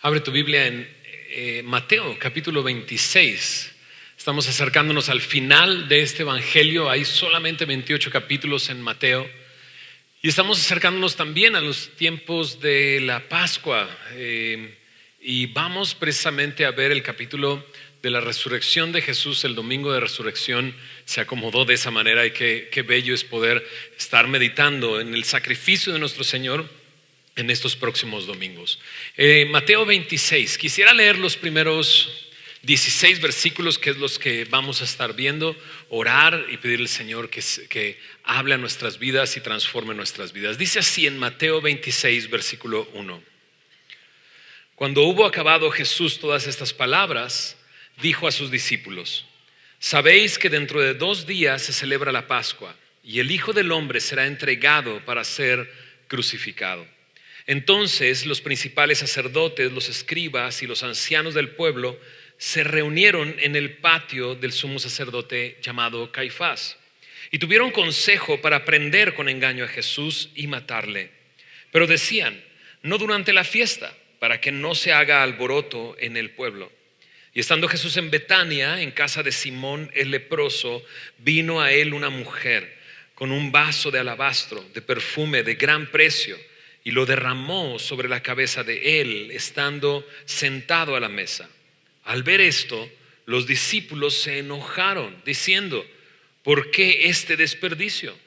Abre tu Biblia en Mateo capítulo 26. Estamos acercándonos al final de este evangelio. Hay solamente 28 capítulos en Mateo. Y estamos acercándonos también a los tiempos de la Pascua. Y vamos precisamente a ver el capítulo de la resurrección de Jesús. El domingo de resurrección se acomodó de esa manera y qué bello es poder estar meditando en el sacrificio de nuestro Señor en estos próximos domingos. Mateo 26, quisiera leer los primeros 16 versículos, que es los que vamos a estar viendo, orar y pedirle al Señor que hable a nuestras vidas y transforme nuestras vidas. Dice así en Mateo 26, versículo 1. Cuando hubo acabado Jesús todas estas palabras, dijo a sus discípulos: sabéis que dentro de 2 días se celebra la Pascua, y el Hijo del Hombre será entregado para ser crucificado. Entonces los principales sacerdotes, los escribas y los ancianos del pueblo se reunieron en el patio del sumo sacerdote llamado Caifás y tuvieron consejo para prender con engaño a Jesús y matarle. Pero decían: no durante la fiesta, para que no se haga alboroto en el pueblo. Y estando Jesús en Betania, en casa de Simón el leproso, vino a él una mujer con un vaso de alabastro de perfume de gran precio, y lo derramó sobre la cabeza de él, estando sentado a la mesa. Al ver esto, los discípulos se enojaron, diciendo: ¿por qué este desperdicio?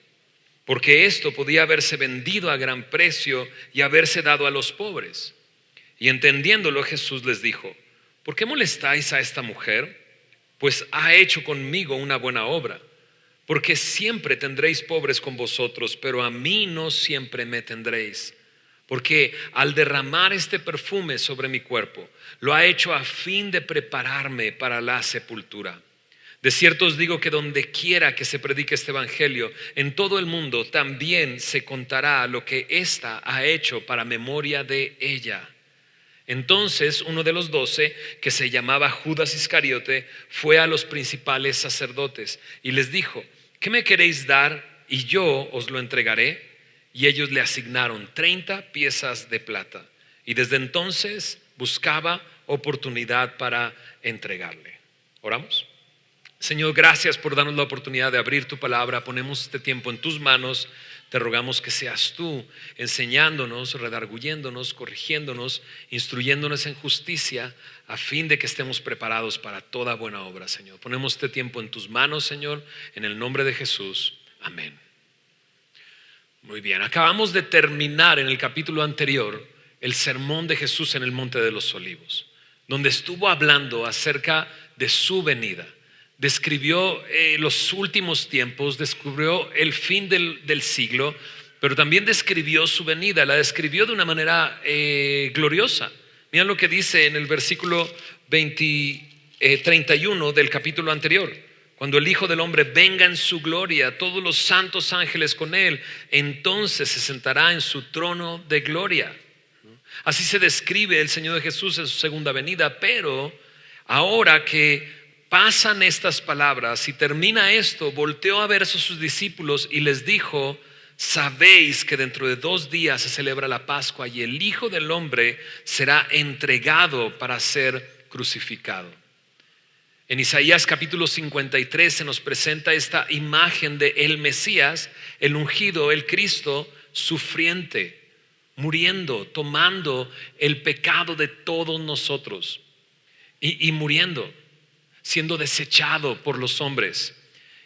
Porque esto podía haberse vendido a gran precio y haberse dado a los pobres. Y entendiéndolo, Jesús les dijo: ¿por qué molestáis a esta mujer? Pues ha hecho conmigo una buena obra. Porque siempre tendréis pobres con vosotros, pero a mí no siempre me tendréis. Porque al derramar este perfume sobre mi cuerpo, lo ha hecho a fin de prepararme para la sepultura. De cierto os digo que donde quiera que se predique este evangelio en todo el mundo, también se contará lo que ésta ha hecho para memoria de ella. Entonces uno de los 12, que se llamaba Judas Iscariote, fue a los principales sacerdotes y les dijo: ¿qué me queréis dar y yo os lo entregaré? Y ellos le asignaron 30 piezas de plata. Y desde entonces buscaba oportunidad para entregarle. ¿Oramos? Señor, gracias por darnos la oportunidad de abrir tu palabra. Ponemos este tiempo en tus manos. Te rogamos que seas tú enseñándonos, redarguyéndonos, corrigiéndonos, instruyéndonos en justicia, a fin de que estemos preparados para toda buena obra, Señor. Ponemos este tiempo en tus manos, Señor, en el nombre de Jesús. Amén. Muy bien, acabamos de terminar en el capítulo anterior el sermón de Jesús en el Monte de los Olivos, donde estuvo hablando acerca de su venida. Describió los últimos tiempos, descubrió el fin del siglo, pero también describió su venida. La describió de una manera gloriosa. Miren lo que dice en el versículo 31 del capítulo anterior: cuando el Hijo del Hombre venga en su gloria, todos los santos ángeles con él, entonces se sentará en su trono de gloria. Así se describe el Señor de Jesús en su segunda venida. Pero ahora que pasan estas palabras y termina esto, volteó a ver a sus discípulos y les dijo: sabéis que dentro de 2 días se celebra la Pascua y el Hijo del Hombre será entregado para ser crucificado. En Isaías capítulo 53 se nos presenta esta imagen de el Mesías, el ungido, el Cristo sufriente, muriendo, tomando el pecado de todos nosotros y muriendo, siendo desechado por los hombres.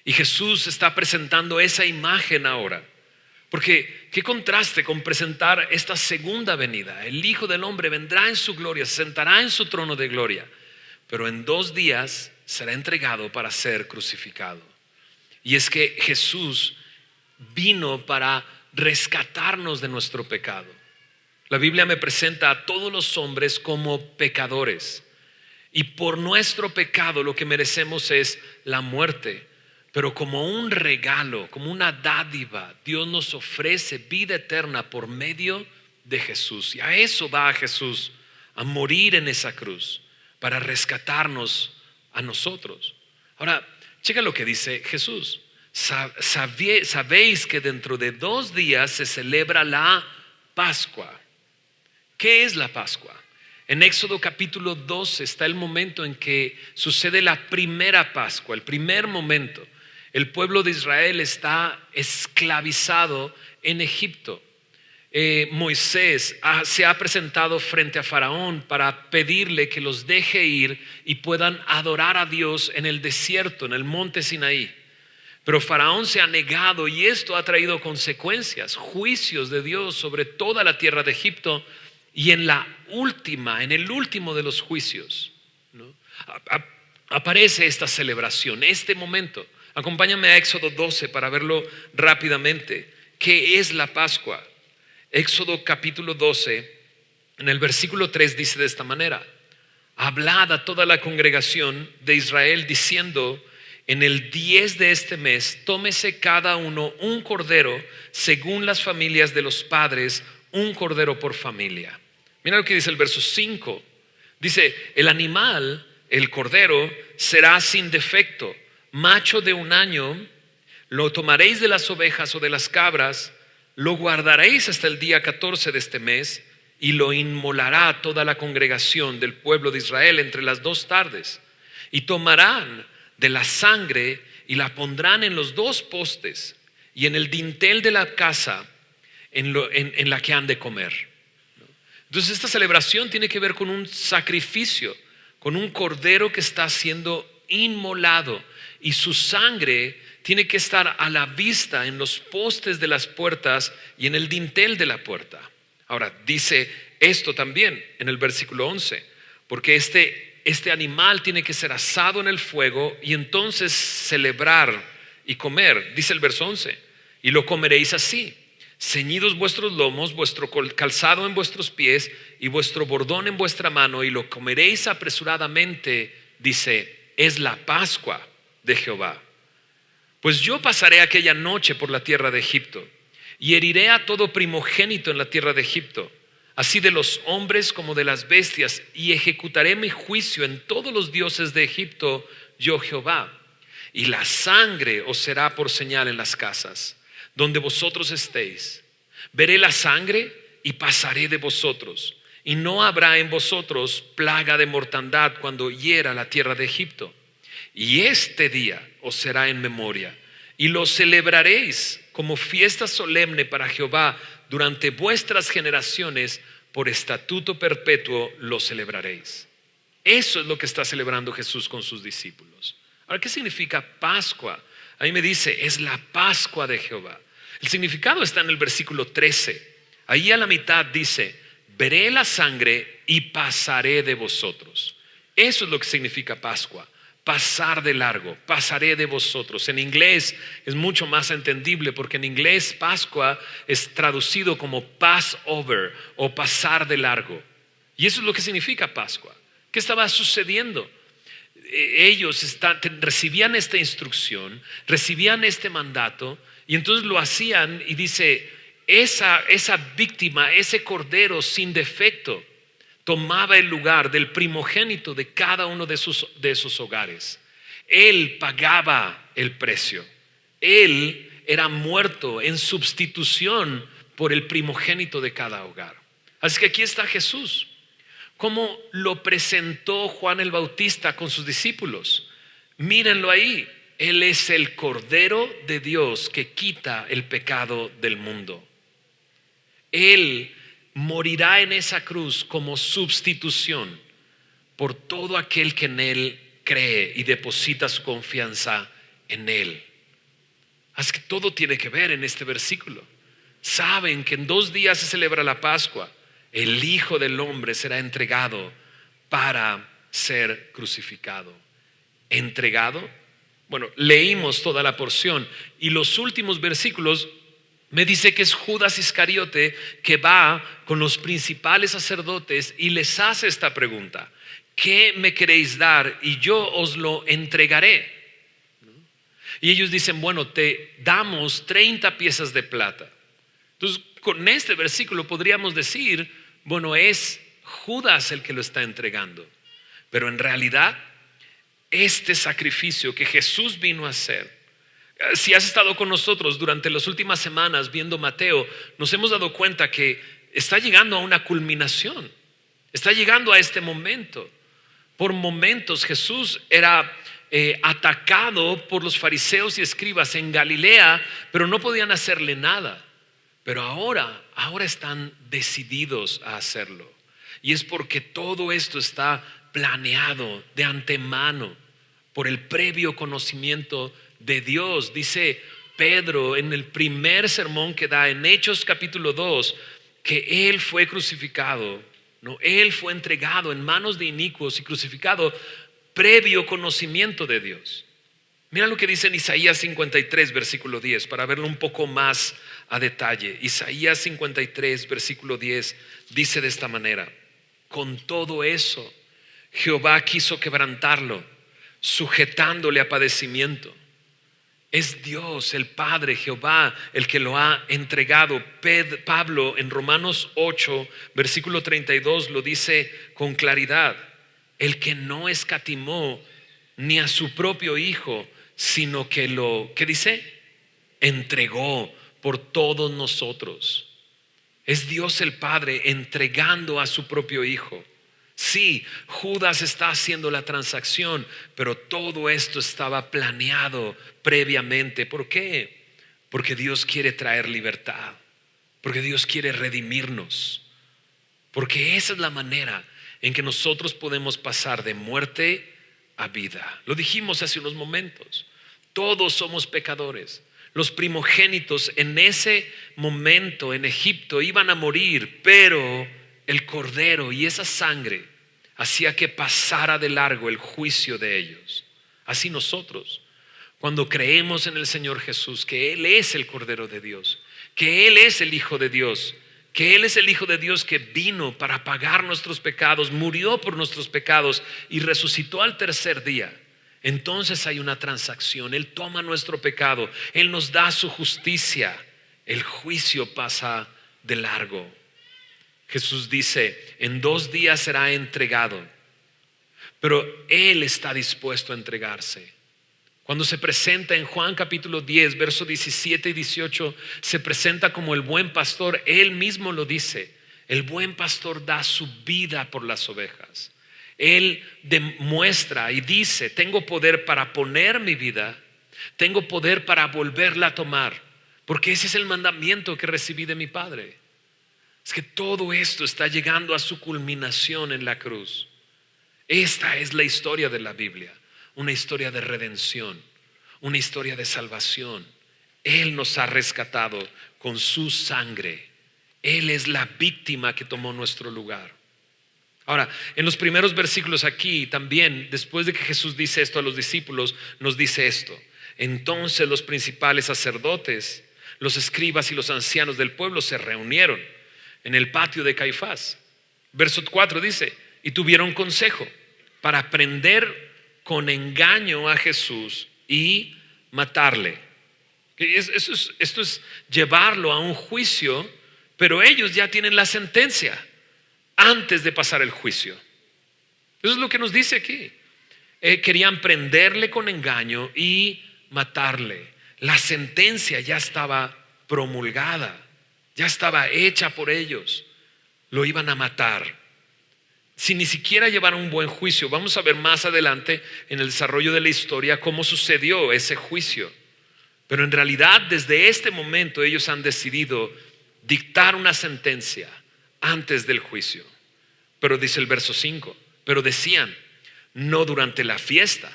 Y Jesús está presentando esa imagen ahora. Porque qué contraste con presentar esta segunda venida. El Hijo del Hombre vendrá en su gloria, se sentará en su trono de gloria, pero en 2 días será entregado para ser crucificado. Y es que Jesús vino para rescatarnos de nuestro pecado. La Biblia me presenta a todos los hombres como pecadores, y por nuestro pecado lo que merecemos es la muerte. Pero como un regalo, como una dádiva, Dios nos ofrece vida eterna por medio de Jesús. Y a eso va Jesús, a morir en esa cruz, para rescatarnos a nosotros. Ahora, checa lo que dice Jesús: sabéis que dentro de 2 días se celebra la Pascua. ¿Qué es la Pascua? En Éxodo capítulo 12 está el momento en que sucede la primera Pascua, el primer momento. El pueblo de Israel está esclavizado en Egipto. Moisés se ha presentado frente a Faraón para pedirle que los deje ir y puedan adorar a Dios en el desierto, en el monte Sinaí. Pero Faraón se ha negado y esto ha traído consecuencias, juicios de Dios sobre toda la tierra de Egipto. Y en el último de los juicios, ¿no?, aparece esta celebración, este momento. Acompáñame a Éxodo 12 para verlo rápidamente. ¿Qué es la Pascua? Éxodo capítulo 12, en el versículo 3 dice de esta manera: hablad a toda la congregación de Israel diciendo: en el 10 de este mes, tómese cada uno un cordero según las familias de los padres, un cordero por familia. Mira lo que dice el verso 5. Dice: el animal, el cordero, será sin defecto, macho de 1 año. Lo tomaréis de las ovejas o de las cabras, lo guardaréis hasta el día 14 de este mes y lo inmolará toda la congregación del pueblo de Israel entre las 2 tardes. Y tomarán de la sangre y la pondrán en los 2 postes y en el dintel de la casa en la que han de comer. Entonces esta celebración tiene que ver con un sacrificio, con un cordero que está siendo inmolado, y su sangre tiene que estar a la vista en los postes de las puertas y en el dintel de la puerta. Ahora dice esto también en el versículo 11, porque este animal tiene que ser asado en el fuego y entonces celebrar y comer. Dice el verso 11: y lo comeréis así: ceñidos vuestros lomos, vuestro calzado en vuestros pies y vuestro bordón en vuestra mano, y lo comeréis apresuradamente. Dice: es la Pascua de Jehová. Pues yo pasaré aquella noche por la tierra de Egipto y heriré a todo primogénito en la tierra de Egipto, así de los hombres como de las bestias, y ejecutaré mi juicio en todos los dioses de Egipto, yo Jehová. Y la sangre os será por señal en las casas donde vosotros estéis. Veré la sangre y pasaré de vosotros, y no habrá en vosotros plaga de mortandad cuando hiera la tierra de Egipto. Y este día os será en memoria, y lo celebraréis como fiesta solemne para Jehová durante vuestras generaciones, por estatuto perpetuo lo celebraréis. Eso es lo que está celebrando Jesús con sus discípulos. Ahora, ¿qué significa Pascua? Ahí me dice: es la Pascua de Jehová. El significado está en el versículo 13. Ahí a la mitad dice: veré la sangre y pasaré de vosotros. Eso es lo que significa Pascua: pasar de largo, pasaré de vosotros. En inglés es mucho más entendible, porque en inglés Pascua es traducido como Passover o pasar de largo. Y eso es lo que significa Pascua. ¿Qué estaba sucediendo? Ellos recibían esta instrucción, recibían este mandato, y entonces lo hacían. Y dice: esa víctima, ese cordero sin defecto, tomaba el lugar del primogénito de cada uno de sus hogares. Él pagaba el precio. Él era muerto en sustitución por el primogénito de cada hogar. Así que aquí está Jesús, como lo presentó Juan el Bautista con sus discípulos. Mírenlo ahí: Él es el Cordero de Dios que quita el pecado del mundo. Él morirá en esa cruz como sustitución por todo aquel que en Él cree y deposita su confianza en Él. Así que todo tiene que ver en este versículo. Saben que en 2 días se celebra la Pascua. El Hijo del Hombre será entregado para ser crucificado. ¿Entregado? Bueno, leímos toda la porción y los últimos versículos me dice que es Judas Iscariote que va con los principales sacerdotes y les hace esta pregunta: ¿qué me queréis dar? Y yo os lo entregaré. Y ellos dicen: bueno, te damos 30 piezas de plata. Entonces, con este versículo podríamos decir: bueno, es Judas el que lo está entregando. Pero en realidad, este sacrificio que Jesús vino a hacer, si has estado con nosotros durante las últimas semanas viendo Mateo, nos hemos dado cuenta que está llegando a una culminación. Está llegando a este momento. Por momentos Jesús era atacado por los fariseos y escribas en Galilea, pero no podían hacerle nada. Pero ahora están decididos a hacerlo. Y es porque todo esto está planeado de antemano por el previo conocimiento de Dios. Dice Pedro en el primer sermón que da en Hechos capítulo 2 que Él fue crucificado, ¿no? Él fue entregado en manos de inicuos y crucificado previo conocimiento de Dios. Mira lo que dice en Isaías 53 versículo 10 para verlo un poco más a detalle. Isaías 53 versículo 10 dice de esta manera: con todo eso Jehová quiso quebrantarlo, sujetándole a padecimiento. Es Dios, el Padre, Jehová, el que lo ha entregado. Pablo en Romanos 8, versículo 32 lo dice con claridad: el que no escatimó ni a su propio Hijo, sino que ¿qué dice? Entregó por todos nosotros. Es Dios el Padre entregando a su propio Hijo. Sí, Judas está haciendo la transacción, pero todo esto estaba planeado previamente. ¿Por qué? Porque Dios quiere traer libertad, porque Dios quiere redimirnos, porque esa es la manera en que nosotros podemos pasar de muerte a vida. Lo dijimos hace unos momentos, todos somos pecadores. Los primogénitos en ese momento en Egipto iban a morir, pero el cordero y esa sangre hacía que pasara de largo el juicio de ellos. Así nosotros, cuando creemos en el Señor Jesús, que Él es el Cordero de Dios, que Él es el Hijo de Dios, que Él es el Hijo de Dios que vino para pagar nuestros pecados, murió por nuestros pecados y resucitó al tercer día, entonces hay una transacción. Él toma nuestro pecado, Él nos da su justicia, el juicio pasa de largo. Jesús dice: en 2 días será entregado, pero Él está dispuesto a entregarse. Cuando se presenta en Juan capítulo 10, versos 17 y 18, se presenta como el buen pastor. Él mismo lo dice: el buen pastor da su vida por las ovejas. Él demuestra y dice: tengo poder para poner mi vida, tengo poder para volverla a tomar, porque ese es el mandamiento que recibí de mi Padre. Es que todo esto está llegando a su culminación en la cruz. Esta es la historia de la Biblia, una historia de redención, una historia de salvación. Él nos ha rescatado con su sangre. Él es la víctima que tomó nuestro lugar. Ahora, en los primeros versículos aquí también, después de que Jesús dice esto a los discípulos, nos dice esto: entonces los principales sacerdotes, los escribas y los ancianos del pueblo se reunieron en el patio de Caifás. Verso 4 dice: y tuvieron consejo para prender con engaño a Jesús y matarle. Esto es llevarlo a un juicio, pero ellos ya tienen la sentencia antes de pasar el juicio. Eso es lo que nos dice aquí. Querían prenderle con engaño y matarle. La sentencia ya estaba promulgada, ya estaba hecha por ellos. Lo iban a matar sin ni siquiera llevar un buen juicio. Vamos a ver más adelante en el desarrollo de la historia cómo sucedió ese juicio. Pero en realidad desde este momento ellos han decidido dictar una sentencia antes del juicio. Pero dice el verso 5: pero decían: no durante la fiesta,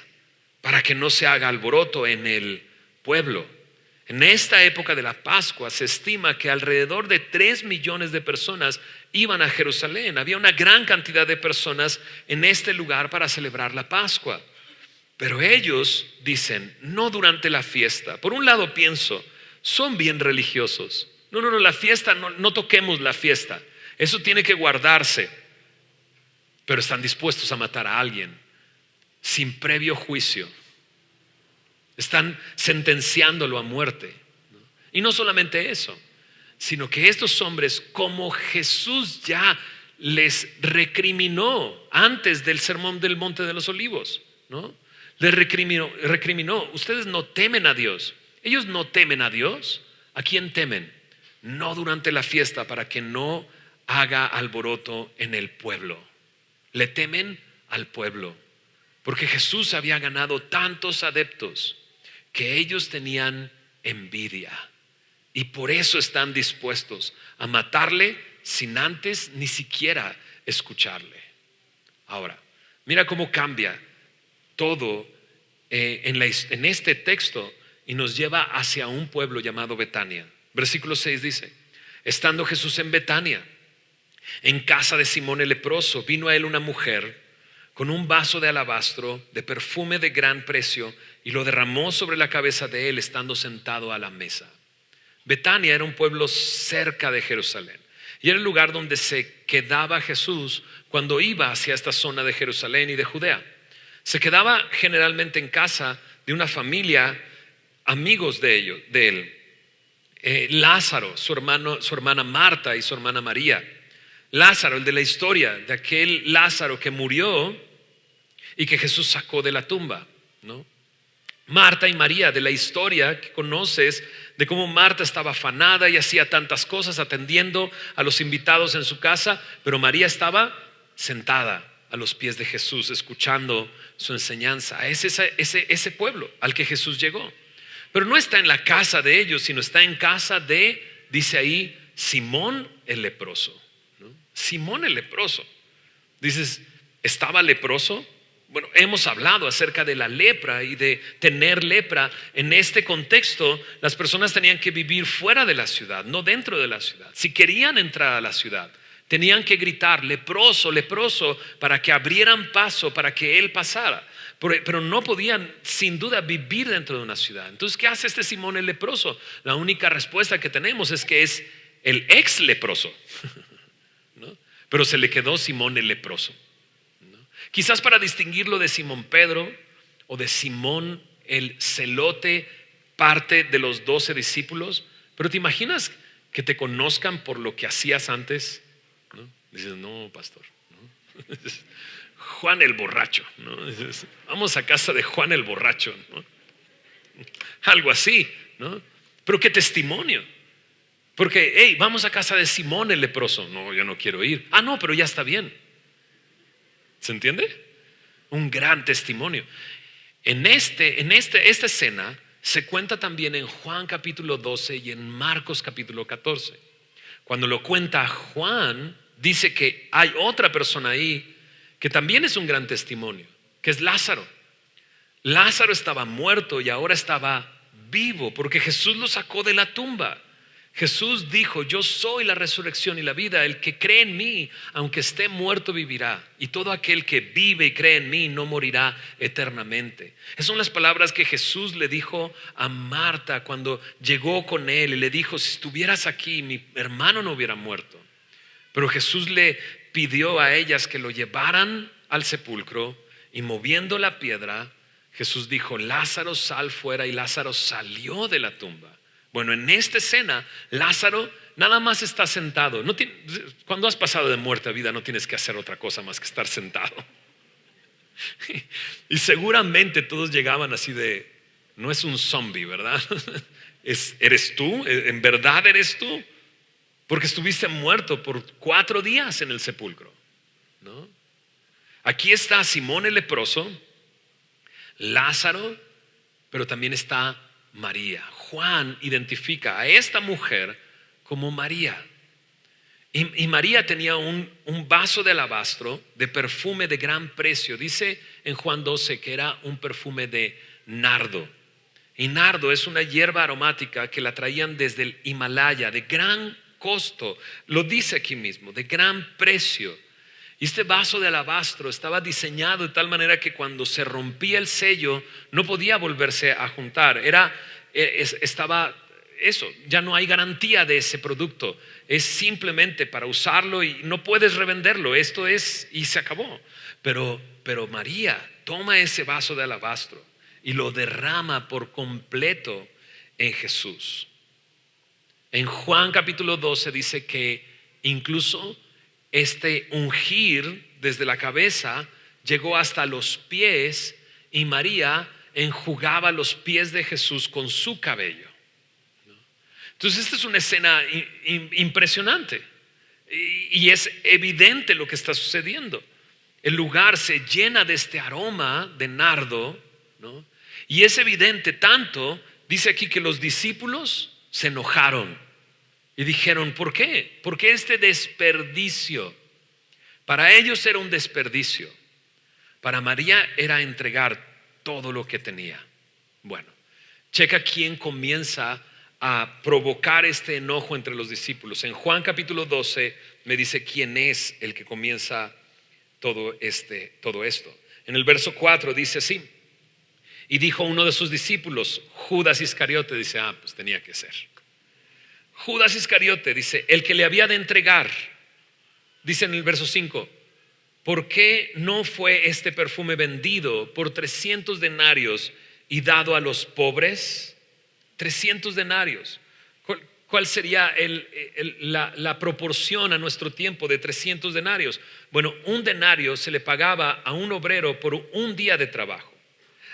para que no se haga alboroto en el pueblo. En esta época de la Pascua se estima que alrededor de 3 millones de personas iban a Jerusalén. Había una gran cantidad de personas en este lugar para celebrar la Pascua. Pero ellos dicen: no durante la fiesta. Por un lado pienso, son bien religiosos. No, la fiesta, no toquemos la fiesta. Eso tiene que guardarse. Pero están dispuestos a matar a alguien sin previo juicio. Están sentenciándolo a muerte. Y no solamente eso, sino que estos hombres, como Jesús ya les recriminó antes del sermón del Monte de los Olivos, ¿no? Les recriminó: ustedes no temen a Dios. Ellos no temen a Dios. ¿A quién temen? No durante la fiesta, para que no haga alboroto en el pueblo. Le temen al pueblo, porque Jesús había ganado tantos adeptos que ellos tenían envidia. Y por eso están dispuestos a matarle sin antes ni siquiera escucharle. Ahora, mira cómo cambia todo en este texto y nos lleva hacia un pueblo llamado Betania. Versículo 6 dice: estando Jesús en Betania, en casa de Simón el leproso, vino a él una mujer con un vaso de alabastro de perfume de gran precio y lo derramó sobre la cabeza de él estando sentado a la mesa. Betania era un pueblo cerca de Jerusalén y era el lugar donde se quedaba Jesús cuando iba hacia esta zona de Jerusalén y de Judea. Se quedaba generalmente en casa de una familia, amigos de él. Lázaro, su hermana Marta y su hermana María. Lázaro, el de la historia, de aquel Lázaro que murió y que Jesús sacó de la tumba, ¿no? Marta y María, de la historia que conoces, de cómo Marta estaba afanada y hacía tantas cosas atendiendo a los invitados en su casa, pero María estaba sentada a los pies de Jesús escuchando su enseñanza. Es ese pueblo al que Jesús llegó. Pero no está en la casa de ellos, sino está en casa de, dice ahí, Simón el leproso, ¿no? Simón el leproso. Dices, ¿estaba leproso? Bueno, hemos hablado acerca de la lepra y de tener lepra. En este contexto, las personas tenían que vivir fuera de la ciudad, no dentro de la ciudad. Si querían entrar a la ciudad, tenían que gritar, leproso, leproso, para que abrieran paso, para que él pasara. Pero no podían, sin duda, vivir dentro de una ciudad. Entonces, ¿qué hace este Simón el leproso? La única respuesta que tenemos es que es el ex leproso, ¿no? Pero se le quedó Simón el leproso. Quizás para distinguirlo de Simón Pedro o de Simón el celote, parte de los 12 discípulos. Pero ¿te imaginas que te conozcan por lo que hacías antes? ¿No? Dices, no, pastor, ¿no? Juan el borracho, ¿no? Dices, vamos a casa de Juan el borracho, ¿no? Algo así, ¿no? Pero qué testimonio. Porque, hey, vamos a casa de Simón el leproso. No, yo no quiero ir. Ah, no, pero ya está bien. ¿Se entiende? Un gran testimonio. Esta escena se cuenta también en Juan capítulo 12 y en Marcos capítulo 14. Cuando lo cuenta Juan, dice que hay otra persona ahí que también es un gran testimonio, que es Lázaro. Lázaro estaba muerto y ahora estaba vivo porque Jesús lo sacó de la tumba. Jesús dijo, yo soy la resurrección y la vida, el que cree en mí, aunque esté muerto, vivirá. Y todo aquel que vive y cree en mí no morirá eternamente. Esas son las palabras que Jesús le dijo a Marta cuando llegó con él y le dijo, si estuvieras aquí, mi hermano no hubiera muerto. Pero Jesús le pidió a ellas que lo llevaran al sepulcro y moviendo la piedra, Jesús dijo, Lázaro, sal fuera, y Lázaro salió de la tumba. Bueno, en esta escena, Lázaro nada más está sentado. Cuando has pasado de muerte a vida, no tienes que hacer otra cosa más que estar sentado. Y seguramente todos llegaban así de, no es un zombie, ¿verdad? ¿Eres tú? ¿En verdad eres tú? Porque estuviste muerto por 4 días en el sepulcro, ¿no? Aquí está Simón el leproso, Lázaro, pero también está María. Juan identifica a esta mujer como María. Y María tenía un vaso de alabastro de perfume de gran precio. Dice en Juan 12 que era un perfume de nardo. Y nardo es una hierba aromática que la traían desde el Himalaya, de gran costo. Lo dice aquí mismo, de gran precio. Y este vaso de alabastro estaba diseñado de tal manera que cuando se rompía el sello no podía volverse a juntar. Estaba eso, ya no hay garantía de ese producto. Es simplemente para usarlo y no puedes revenderlo. Esto es y se acabó. Pero María toma ese vaso de alabastro y lo derrama por completo en Jesús. En Juan capítulo 12 dice que incluso este ungir desde la cabeza llegó hasta los pies y María enjugaba los pies de Jesús con su cabello. Entonces esta es una escena impresionante y es evidente lo que está sucediendo. El lugar se llena de este aroma de nardo, ¿no? Y es evidente tanto, dice aquí que los discípulos se enojaron y dijeron, ¿por qué? ¿Por qué este desperdicio? Para ellos era un desperdicio. Para María era entregar todo lo que tenía. Bueno, checa quién comienza a provocar este enojo entre los discípulos. En Juan capítulo 12 me dice quién es el que comienza todo esto. En el verso 4 dice así: y dijo uno de sus discípulos, Judas Iscariote, dice, pues tenía que ser Judas Iscariote, dice, el que le había de entregar. Dice en el verso 5, ¿por qué no fue este perfume vendido por 300 denarios y dado a los pobres? 300 denarios. ¿Cuál sería la proporción a nuestro tiempo de 300 denarios? Bueno, un denario se le pagaba a un obrero por un día de trabajo.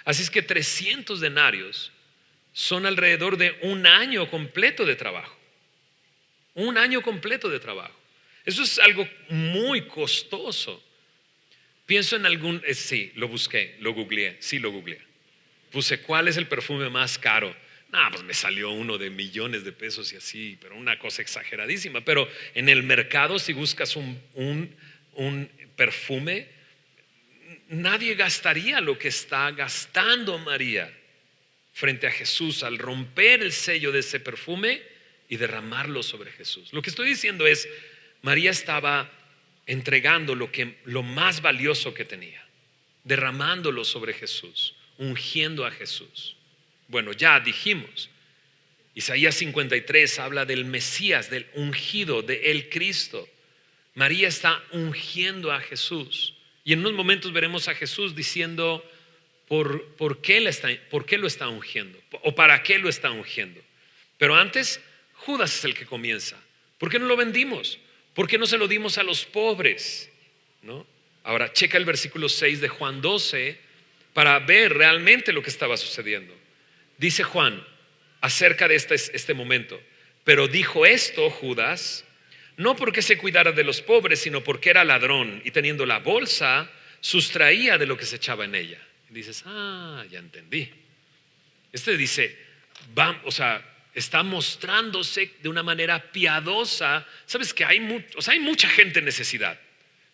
Así es que 300 denarios son alrededor de un año completo de trabajo. Un año completo de trabajo. Eso es algo muy costoso. Pienso en sí, lo busqué, lo googleé, Puse, ¿cuál es el perfume más caro? Pues me salió uno de millones de pesos y así, pero una cosa exageradísima. Pero en el mercado, si buscas un perfume, nadie gastaría lo que está gastando María frente a Jesús al romper el sello de ese perfume y derramarlo sobre Jesús. Lo que estoy diciendo es, María estaba entregando lo más valioso que tenía, derramándolo sobre Jesús, ungiendo a Jesús. Bueno, ya dijimos, Isaías 53 habla del Mesías, del ungido, de el Cristo. María está ungiendo a Jesús. Y en unos momentos veremos a Jesús diciendo por qué lo está ungiendo o para qué lo está ungiendo. Pero antes, Judas es el que comienza. ¿Por qué no lo vendimos? ¿Por qué no se lo dimos a los pobres? ¿No? Ahora, checa el versículo 6 de Juan 12 para ver realmente lo que estaba sucediendo. Dice Juan acerca de este momento: pero dijo esto Judas, no porque se cuidara de los pobres, sino porque era ladrón y teniendo la bolsa, sustraía de lo que se echaba en ella. Y dices, ya entendí. Dice, está mostrándose de una manera piadosa. Sabes que hay mucha gente en necesidad.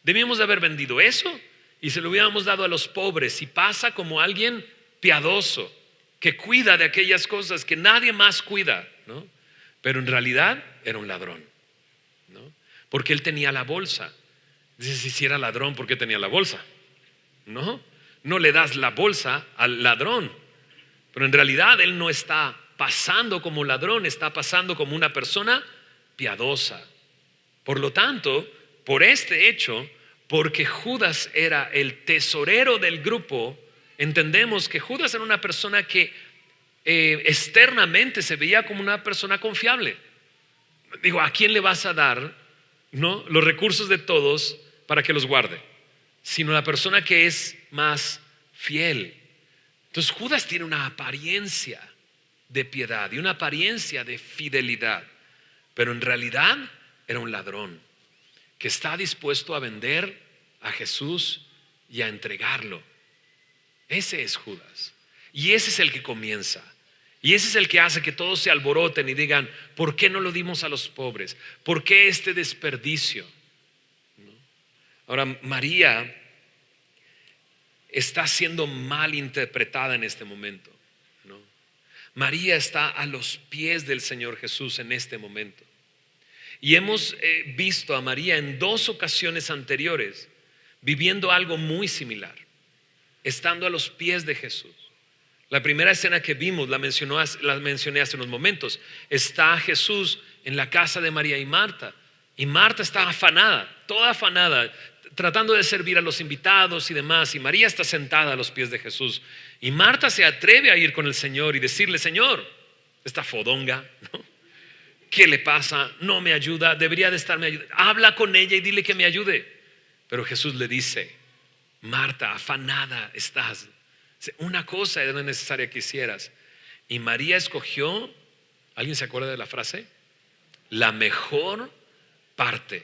Debíamos de haber vendido eso y se lo hubiéramos dado a los pobres. Y pasa como alguien piadoso que cuida de aquellas cosas que nadie más cuida, ¿no? Pero en realidad era un ladrón, ¿no? Porque él tenía la bolsa. Dices, si era ladrón, ¿por qué tenía la bolsa? No le das la bolsa al ladrón. Pero en realidad él no está pasando como ladrón, está pasando como una persona piadosa. Por lo tanto, por este hecho, porque Judas era el tesorero del grupo, entendemos que Judas era una persona que externamente se veía como una persona confiable. Digo, ¿a quién le vas a dar, no, los recursos de todos para que los guarde? Sino la persona que es más fiel. Entonces Judas tiene una apariencia de piedad y una apariencia de fidelidad, pero en realidad era un ladrón que está dispuesto a vender a Jesús y a entregarlo. Ese es Judas. Y ese es el que comienza. Y ese es el que hace que todos se alboroten y digan, ¿por qué no lo dimos a los pobres? ¿Por qué este desperdicio? ¿No? Ahora, María está siendo mal interpretada en este momento, ¿no? María está a los pies del Señor Jesús en este momento. Y hemos visto a María en 2 ocasiones anteriores viviendo algo muy similar, estando a los pies de Jesús. La primera escena que vimos, la mencioné hace unos momentos. Está Jesús en la casa de María y Marta está afanada, toda afanada, tratando de servir a los invitados y demás, y María está sentada a los pies de Jesús, y Marta se atreve a ir con el Señor y decirle, Señor, esta fodonga, ¿no? ¿Qué le pasa? No me ayuda, debería de estarme ayudando. Habla con ella y dile que me ayude. Pero Jesús le dice, Marta, afanada estás. Una cosa era necesaria que hicieras. Y María escogió, ¿alguien se acuerda de la frase? La mejor parte.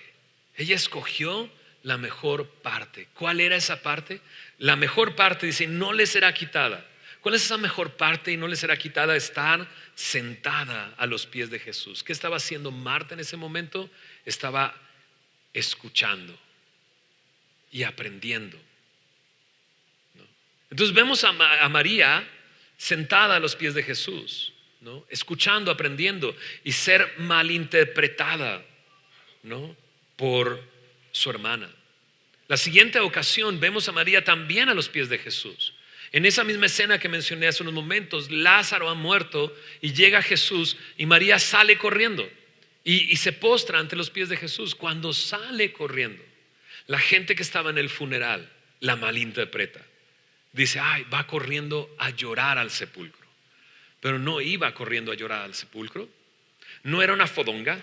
Ella escogió la mejor parte. ¿Cuál era esa parte? La mejor parte, dice, no le será quitada. ¿Cuál es esa mejor parte y no le será quitada? Estar sentada a los pies de Jesús. ¿Qué estaba haciendo Marta en ese momento? Estaba escuchando y aprendiendo, ¿no? Entonces vemos a María sentada a los pies de Jesús, ¿no? Escuchando, aprendiendo y ser malinterpretada, ¿no? Por su hermana. La siguiente ocasión vemos a María también a los pies de Jesús. En esa misma escena que mencioné hace unos momentos, Lázaro ha muerto y llega Jesús y María sale corriendo y se postra ante los pies de Jesús. Cuando sale corriendo, la gente que estaba en el funeral la malinterpreta. Dice, ay, va corriendo a llorar al sepulcro. Pero no iba corriendo a llorar al sepulcro. No era una fodonga.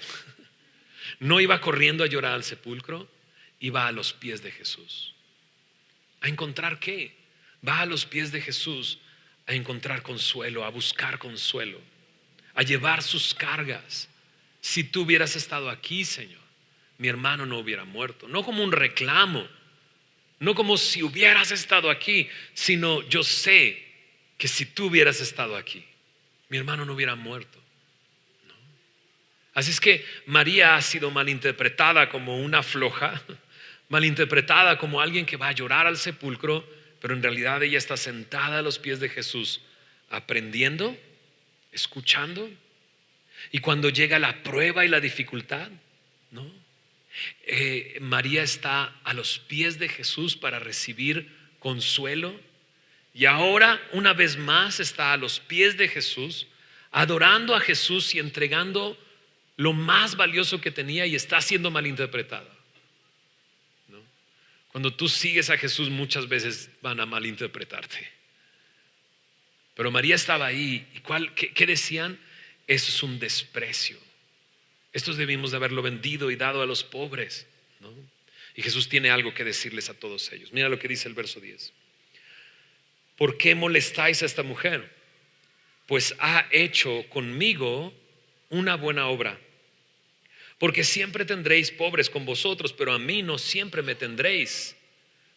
No iba corriendo a llorar al sepulcro. Iba a los pies de Jesús. ¿A encontrar qué? Va a los pies de Jesús a encontrar consuelo, a buscar consuelo, a llevar sus cargas. Si tú hubieras estado aquí, Señor, mi hermano no hubiera muerto. No como un reclamo, no como si hubieras estado aquí, sino yo sé que si tú hubieras estado aquí, mi hermano no hubiera muerto. ¿No? Así es que María ha sido malinterpretada como una floja, malinterpretada como alguien que va a llorar al sepulcro, pero en realidad ella está sentada a los pies de Jesús, aprendiendo, escuchando. Y cuando llega la prueba y la dificultad, ¿no? María está a los pies de Jesús para recibir consuelo. Y ahora una vez más está a los pies de Jesús, adorando a Jesús y entregando lo más valioso que tenía, y está siendo malinterpretada. Cuando tú sigues a Jesús, muchas veces van a malinterpretarte. Pero María estaba ahí. ¿Y qué decían? Eso es un desprecio. Estos debimos de haberlo vendido y dado a los pobres, ¿no? Y Jesús tiene algo que decirles a todos ellos. Mira lo que dice el verso 10. ¿Por qué molestáis a esta mujer? Pues ha hecho conmigo una buena obra. Porque siempre tendréis pobres con vosotros, pero a mí no siempre me tendréis.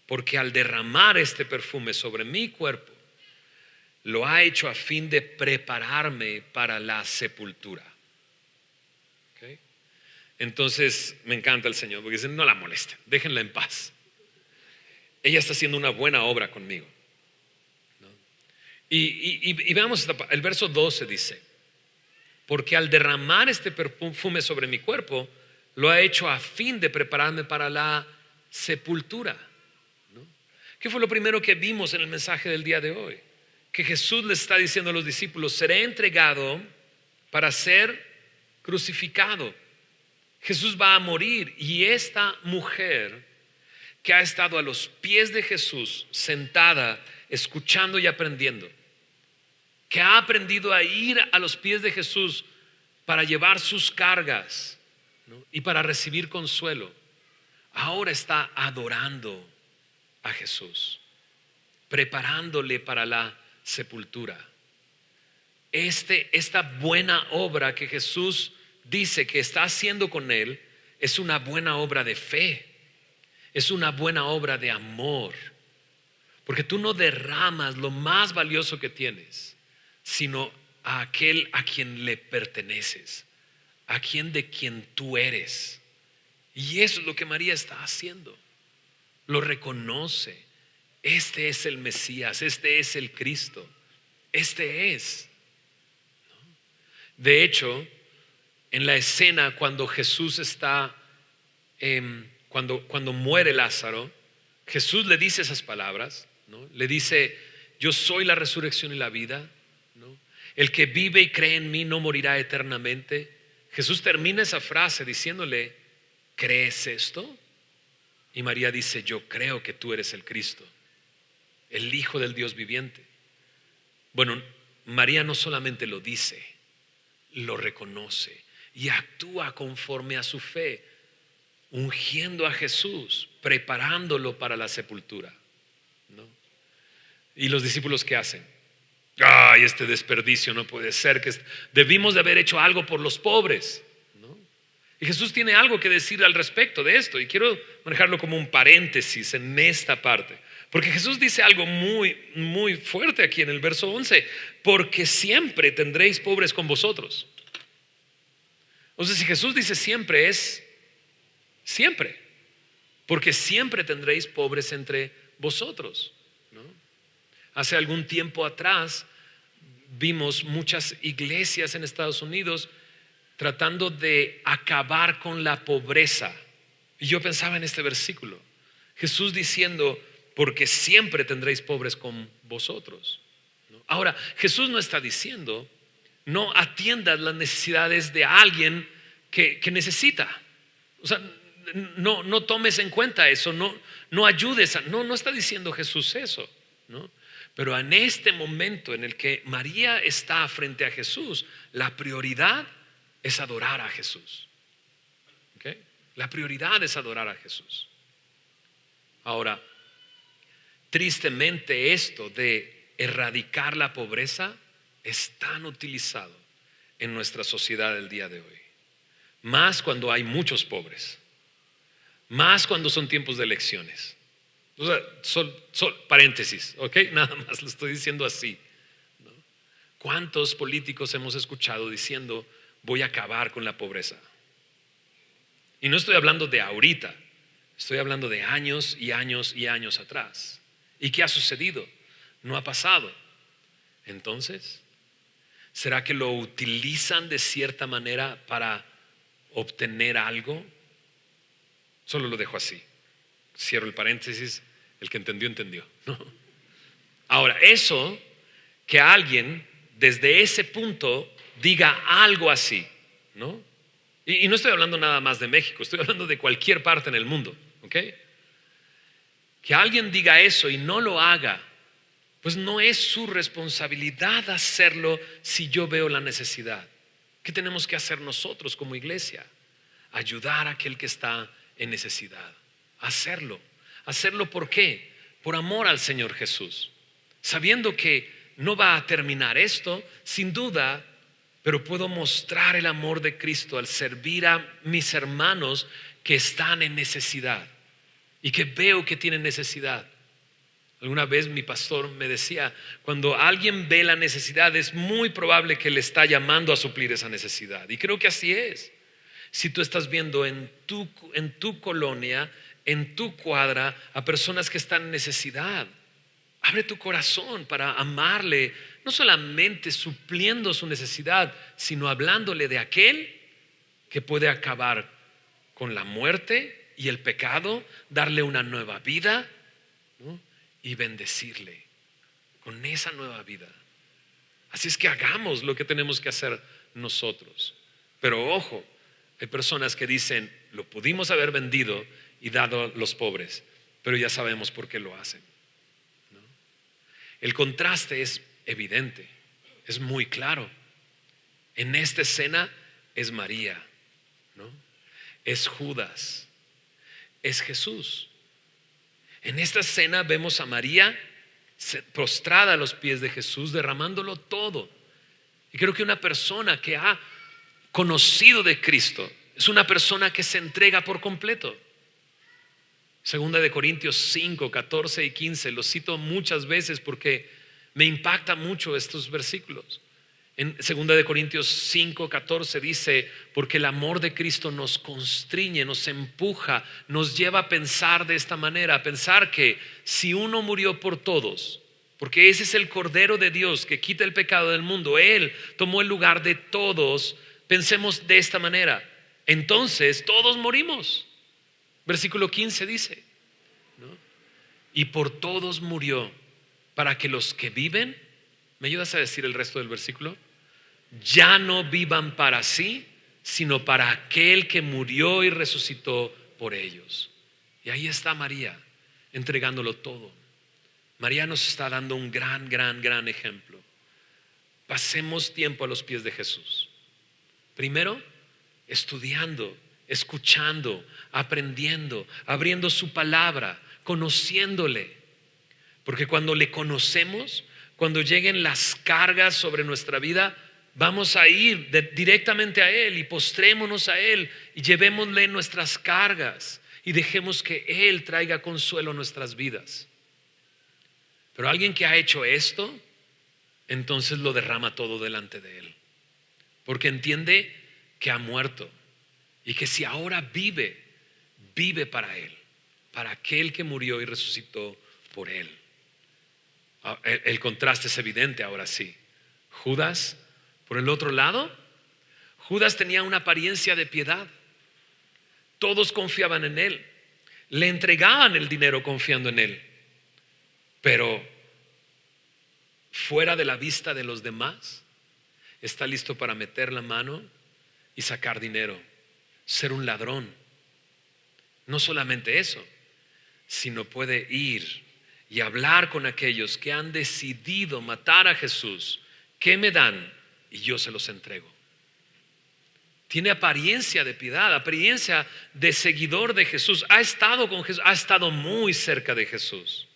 Porque al derramar este perfume sobre mi cuerpo, lo ha hecho a fin de prepararme para la sepultura. ¿Okay? Entonces me encanta el Señor, porque dicen, no la molesten, déjenla en paz. Ella está haciendo una buena obra conmigo, ¿no? Y veamos el verso 12 dice, porque al derramar este perfume sobre mi cuerpo, lo ha hecho a fin de prepararme para la sepultura, ¿no? ¿Qué fue lo primero que vimos en el mensaje del día de hoy? Que Jesús les está diciendo a los discípulos, seré entregado para ser crucificado. Jesús va a morir, y esta mujer que ha estado a los pies de Jesús, sentada, escuchando y aprendiendo, que ha aprendido a ir a los pies de Jesús para llevar sus cargas, ¿no? Y para recibir consuelo, ahora está adorando a Jesús, preparándole para la sepultura. Esta buena obra que Jesús dice que está haciendo con él es una buena obra de fe, es una buena obra de amor, porque tú no derramas lo más valioso que tienes, sino a aquel a quien le perteneces, a quien de quien tú eres. Y eso es lo que María está haciendo. Lo reconoce. Este es el Mesías, este es el Cristo, este es. De hecho, en la escena cuando Jesús está, cuando muere Lázaro, Jesús le dice esas palabras, ¿no? Le dice, yo soy la resurrección y la vida, ¿no? El que vive y cree en mí no morirá eternamente. Jesús termina esa frase diciéndole, ¿crees esto? Y María dice, yo creo que tú eres el Cristo, el Hijo del Dios viviente. Bueno, María no solamente lo dice, lo reconoce y actúa conforme a su fe, ungiendo a Jesús, preparándolo para la sepultura, ¿no? ¿Y los discípulos qué hacen? Ay, este desperdicio no puede ser, que debimos de haber hecho algo por los pobres, ¿no? Y Jesús tiene algo que decir al respecto de esto. Y quiero manejarlo como un paréntesis en esta parte. Porque Jesús dice algo muy, muy fuerte aquí en el verso 11. Porque siempre tendréis pobres con vosotros. O sea, si Jesús dice siempre, es siempre. Porque siempre tendréis pobres entre vosotros, ¿no? Hace algún tiempo atrás vimos muchas iglesias en Estados Unidos tratando de acabar con la pobreza. Y yo pensaba en este versículo, Jesús diciendo, porque siempre tendréis pobres con vosotros, ¿no? Ahora, Jesús no está diciendo, no atiendas las necesidades de alguien que necesita. O sea, no tomes en cuenta eso, no ayudes no está diciendo Jesús eso, ¿no? Pero en este momento en el que María está frente a Jesús, la prioridad es adorar a Jesús. ¿Okay? La prioridad es adorar a Jesús. Ahora, tristemente esto de erradicar la pobreza es tan utilizado en nuestra sociedad del día de hoy. Más cuando hay muchos pobres. Más cuando son tiempos de elecciones. O sea, paréntesis, ¿ok? Nada más lo estoy diciendo así, ¿no? ¿Cuántos políticos hemos escuchado diciendo voy a acabar con la pobreza? Y no estoy hablando de ahorita, estoy hablando de años y años y años atrás. ¿Y qué ha sucedido? No ha pasado. Entonces, ¿será que lo utilizan de cierta manera para obtener algo? Solo lo dejo así. Cierro el paréntesis, el que entendió, entendió, ¿no? Ahora, eso, que alguien desde ese punto diga algo así, ¿no? Y no estoy hablando nada más de México, estoy hablando de cualquier parte en el mundo, ¿ok? Que alguien diga eso y no lo haga, pues no es su responsabilidad hacerlo si yo veo la necesidad. ¿Qué tenemos que hacer nosotros como iglesia? Ayudar a aquel que está en necesidad. Hacerlo. ¿Hacerlo por qué? Por amor al Señor Jesús. Sabiendo que no va a terminar esto, sin duda, pero puedo mostrar el amor de Cristo al servir a mis hermanos que están en necesidad y que veo que tienen necesidad. Alguna vez mi pastor me decía, cuando alguien ve la necesidad es muy probable que le está llamando a suplir esa necesidad. Y creo que así es. Si tú estás viendo en tu colonia, en tu cuadra, a personas que están en necesidad, abre tu corazón para amarle, no solamente supliendo su necesidad, sino hablándole de aquel que puede acabar con la muerte y el pecado, darle una nueva vida, ¿no? Y bendecirle con esa nueva vida. Así es que hagamos lo que tenemos que hacer nosotros. Pero ojo, hay personas que dicen, lo pudimos haber vendido y dado a los pobres, pero ya sabemos por qué lo hacen, ¿no? El contraste es evidente, es muy claro. En esta escena es María, ¿no? Es Judas, es Jesús. En esta escena vemos a María prostrada a los pies de Jesús, derramándolo todo. Y creo que una persona que ha conocido de Cristo es una persona que se entrega por completo. Segunda de Corintios 5, 14 y 15, lo cito muchas veces porque me impacta mucho estos versículos. En Segunda de Corintios 5, 14 dice, porque el amor de Cristo nos constriñe, nos empuja, nos lleva a pensar de esta manera, a pensar que si uno murió por todos, porque ese es el Cordero de Dios que quita el pecado del mundo, Él tomó el lugar de todos. Pensemos de esta manera, entonces todos morimos. Versículo 15 dice, ¿no? Y por todos murió, para que los que viven, ¿me ayudas a decir el resto del versículo? Ya no vivan para sí, sino para aquel que murió y resucitó por ellos. Y ahí está María, entregándolo todo. María nos está dando un gran ejemplo. Pasemos tiempo a los pies de Jesús. Primero, estudiando, escuchando, aprendiendo, abriendo su palabra, conociéndole. Porque cuando le conocemos, cuando lleguen las cargas sobre nuestra vida, Vamos a ir directamente a Él y postrémonos a Él y llevémosle nuestras cargas y dejemos que Él traiga consuelo a nuestras vidas. Pero alguien que ha hecho esto, entonces lo derrama todo delante de Él, porque entiende que ha muerto y que si ahora vive, vive para Él, para aquel que murió y resucitó por Él. El contraste es evidente ahora sí. Judas, por el otro lado, Judas tenía una apariencia de piedad. Todos confiaban en él, le entregaban el dinero confiando en él, pero fuera de la vista de los demás, está listo para meter la mano y sacar dinero, ser un ladrón. No solamente eso, sino puede ir y hablar con aquellos que han decidido matar a Jesús. ¿Qué me dan? Y yo se los entrego. Tiene apariencia de piedad, apariencia de seguidor de Jesús. Ha estado con Jesús, ha estado muy cerca de Jesús.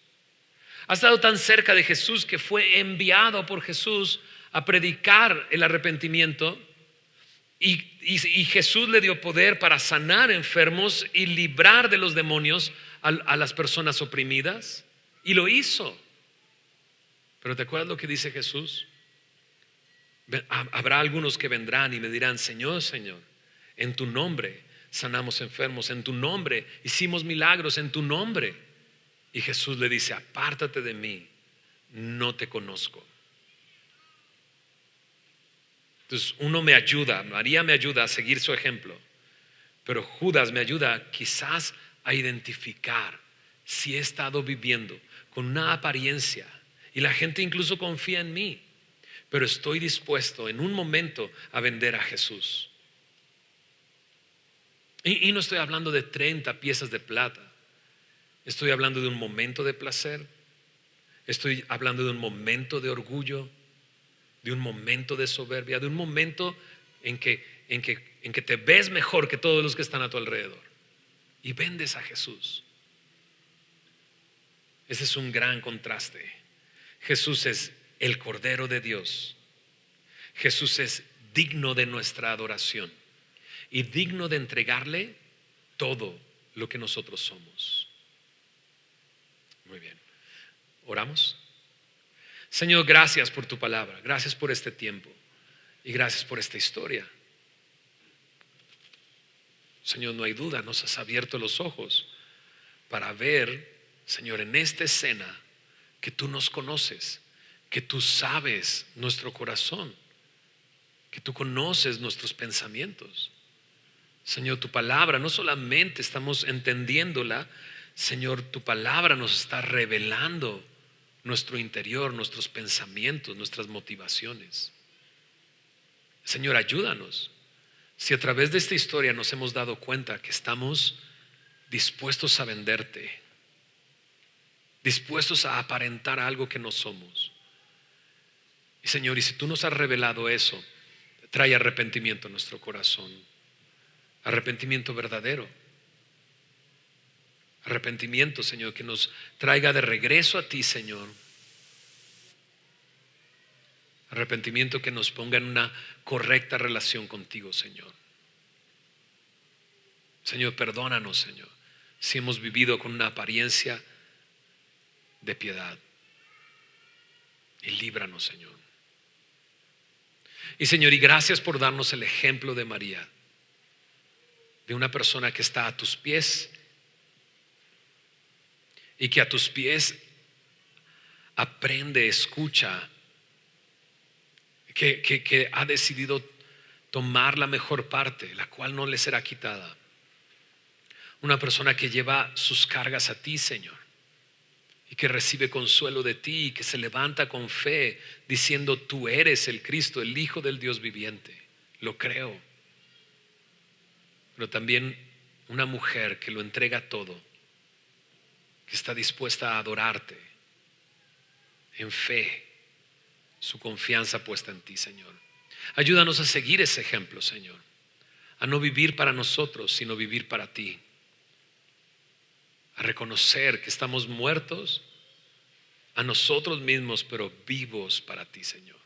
Ha estado tan cerca de Jesús que fue enviado por Jesús a predicar el arrepentimiento. Y Jesús le dio poder para sanar enfermos y librar de los demonios a las personas oprimidas. Y lo hizo. Pero ¿te acuerdas lo que dice Jesús? Habrá algunos que vendrán y me dirán: Señor, Señor, en tu nombre sanamos enfermos, en tu nombre hicimos milagros, en tu nombre. Y Jesús le dice: apártate de mí, no te conozco. Entonces María me ayuda a seguir su ejemplo, pero Judas me ayuda quizás a identificar si he estado viviendo con una apariencia y la gente incluso confía en mí, pero estoy dispuesto en un momento a vender a Jesús. Y no estoy hablando de 30 piezas de plata. Estoy hablando de un momento de placer. Estoy hablando de un momento de orgullo, de un momento de soberbia, de un momento en que te ves mejor que todos los que están a tu alrededor y vendes a Jesús. Ese es un gran contraste. Jesús es el Cordero de Dios. Jesús es digno de nuestra adoración y digno de entregarle todo lo que nosotros somos. Muy bien, oramos. Señor, gracias por tu palabra, gracias por este tiempo y gracias por esta historia. Señor, no hay duda, nos has abierto los ojos para ver, Señor, en esta escena que tú nos conoces, que tú sabes nuestro corazón, que tú conoces nuestros pensamientos. Señor, tu palabra no solamente estamos entendiéndola, Señor, tu palabra nos está revelando nuestro interior, nuestros pensamientos, nuestras motivaciones. Señor, ayúdanos. Si a través de esta historia nos hemos dado cuenta que estamos dispuestos a venderte, dispuestos a aparentar algo que no somos. Y Señor, y si tú nos has revelado eso, trae arrepentimiento a nuestro corazón, arrepentimiento verdadero, arrepentimiento, Señor, que nos traiga de regreso a ti, Señor, arrepentimiento que nos ponga en una correcta relación contigo, Señor. Señor, perdónanos, Señor, si hemos vivido con una apariencia de piedad, y líbranos, Señor. Y Señor, y gracias por darnos el ejemplo de María, de una persona que está a tus pies y que a tus pies aprende, escucha, que ha decidido tomar la mejor parte, la cual no le será quitada. Una persona que lleva sus cargas a ti, Señor, y que recibe consuelo de ti, y que se levanta con fe diciendo: tú eres el Cristo, el Hijo del Dios viviente. Lo creo. Pero también una mujer que lo entrega todo, que está dispuesta a adorarte en fe, su confianza puesta en ti, Señor. Ayúdanos a seguir ese ejemplo, Señor, a no vivir para nosotros, sino vivir para ti, a reconocer que estamos muertos a nosotros mismos, pero vivos para ti, Señor.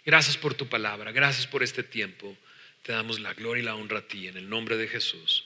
Gracias por tu palabra, gracias por este tiempo. Te damos la gloria y la honra a ti en el nombre de Jesús.